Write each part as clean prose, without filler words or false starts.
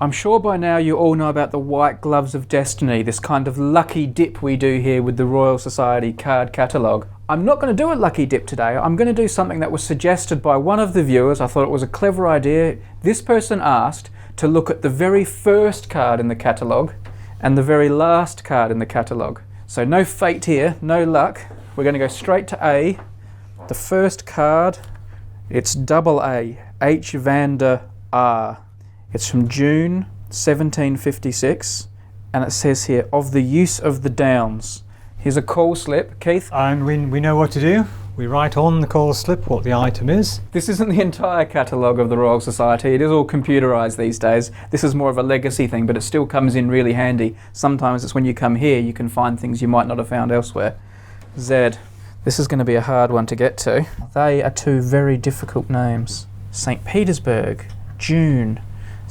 I'm sure by now you all know about the white gloves of destiny, this kind of lucky dip we do here with the Royal Society card catalogue. I'm not going to do a lucky dip today. I'm going to do something that was suggested by one of the viewers. I thought it was a clever idea. This person asked to look at the very first card in the catalogue and the very last card in the catalogue. So no fate here, no luck. We're going to go straight to A. The first card, it's double A, H. Vander Aa. It's from June 1756, and it says here, of the use of the downs. Here's a call slip, Keith. And we know what to do. We write on the call slip what the item is. This isn't the entire catalogue of the Royal Society. It is all computerised these days. This is more of a legacy thing, but it still comes in really handy. Sometimes it's when you come here you can find things you might not have found elsewhere. Z. This is going to be a hard one to get to. They are two very difficult names. St. Petersburg, June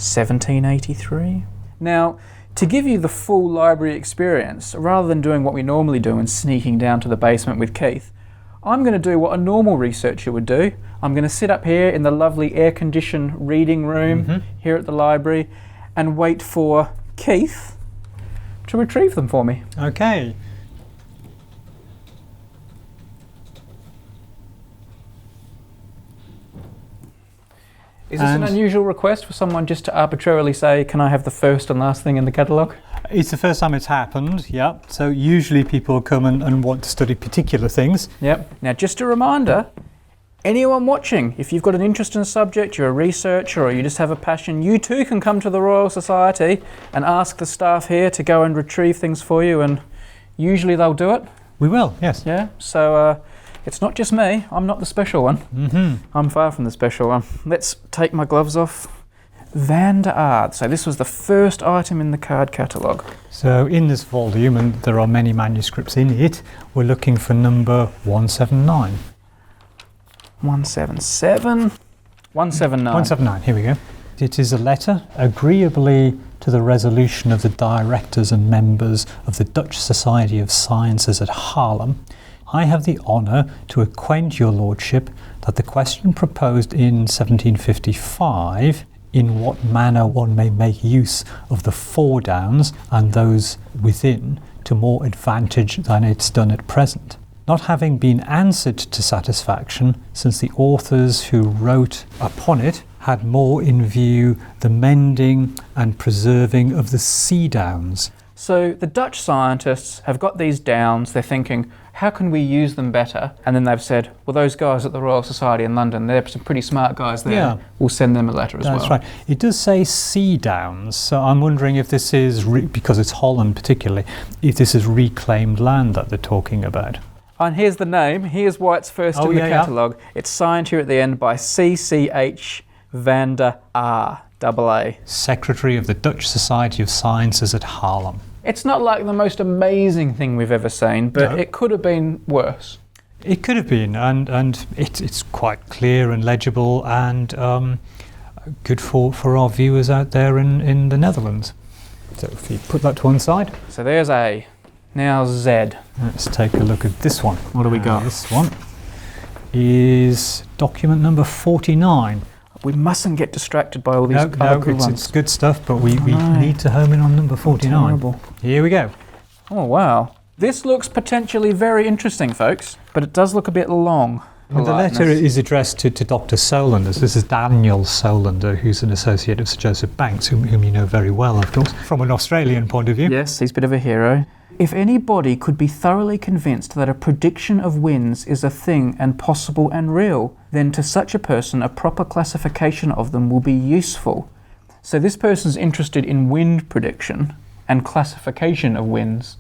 1783. Now, to give you the full library experience, rather than doing what we normally do and sneaking down to the basement with Keith, I'm going to do what a normal researcher would do. I'm going to sit up here in the lovely air-conditioned reading room here at the library and wait for Keith to retrieve them for me. Okay. Is this an unusual request for someone just to arbitrarily say, can I have the first and last thing in the catalogue? It's the first time it's happened, yeah. So usually people come and want to study particular things. Yep. Now just a reminder, anyone watching, if you've got an interest in a subject, you're a researcher or you just have a passion, you too can come to the Royal Society and ask the staff here to go and retrieve things for you, and usually they'll do it. We will, yes. Yeah, so it's not just me, I'm not the special one. I'm far from the special one. Let's take my gloves off. Vander Aa. So this was the first item in the card catalogue. So in this volume, and there are many manuscripts in it, we're looking for number 179. 179, 179, here we go. It is a letter agreeably to the resolution of the directors and members of the Dutch Society of Sciences at Harlem. I have the honour to acquaint your lordship that the question proposed in 1755, in what manner one may make use of the four downs and those within to more advantage than it's done at present, not having been answered to satisfaction, since the authors who wrote upon it had more in view the mending and preserving of the sea downs. So the Dutch scientists have got these downs, they're thinking, how can we use them better? And then they've said, well, those guys at the Royal Society in London, they're some pretty smart guys there. Yeah. We'll send them a letter as well. That's right. It does say sea downs, so I'm wondering if this is, because it's Holland particularly, if this is reclaimed land that they're talking about. And here's the name. Here's why it's first in the catalogue. Yeah. It's signed here at the end by C.C.H. Vander Aa, AA. Secretary of the Dutch Society of Sciences at Harlem. It's not like the most amazing thing we've ever seen, but it could have been worse. It could have been, and it's quite clear and legible and good for our viewers out there in the Netherlands. So if you put that to one side. So there's A. Now Z. Let's take a look at this one. What do we got? This one is document number 49. We mustn't get distracted by all these other good ones. It's good stuff, but we need to home in on number 49. Terrible. Here we go. Oh, wow. This looks potentially very interesting, folks, but it does look a bit long. Well, the letter is addressed to Dr. Solander. This is Daniel Solander, who's an associate of Sir Joseph Banks, whom you know very well, of course, from an Australian point of view. Yes, he's a bit of a hero. If anybody could be thoroughly convinced that a prediction of winds is a thing and possible and real, then to such a person a proper classification of them will be useful. So this person's interested in wind prediction and classification of winds.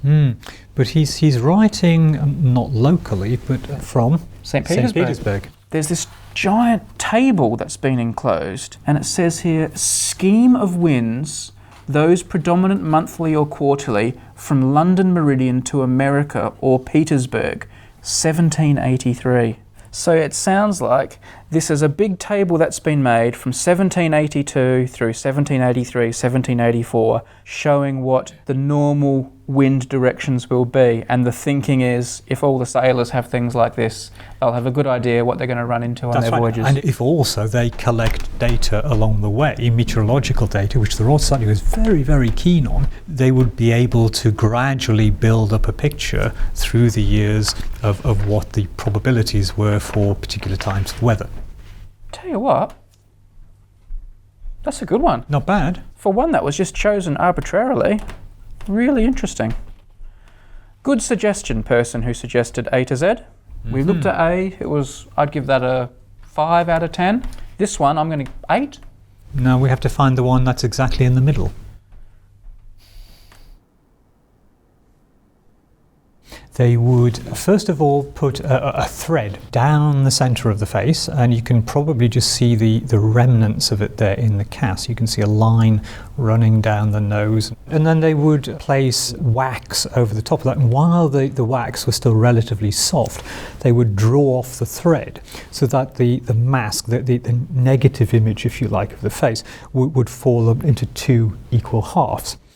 But he's writing not locally, but from St. Petersburg. There's this giant table that's been enclosed, and it says here, scheme of winds, those predominant monthly or quarterly, from London Meridian to America or Petersburg, 1783. So it sounds like this is a big table that's been made from 1782 through 1783, 1784, showing what the normal wind directions will be. And the thinking is, if all the sailors have things like this, they'll have a good idea what they're going to run into on their voyages. And if also they collect data along the way, meteorological data, which the Royal Society was very, very keen on, they would be able to gradually build up a picture through the years of what the probabilities were for particular types of weather. Tell you what, that's a good one. Not bad. For one that was just chosen arbitrarily, really interesting. Good suggestion, person who suggested A to Z. Mm-hmm. We looked at A, I'd give that a 5 out of 10. This one, I'm going to 8. No, we have to find the one that's exactly in the middle. They would first of all put a thread down the centre of the face, and you can probably just see the remnants of it there in the cast. You can see a line running down the nose, and then they would place wax over the top of that, and while the wax was still relatively soft, they would draw off the thread so that the mask, the negative image, if you like, of the face would fall up into 2 equal halves.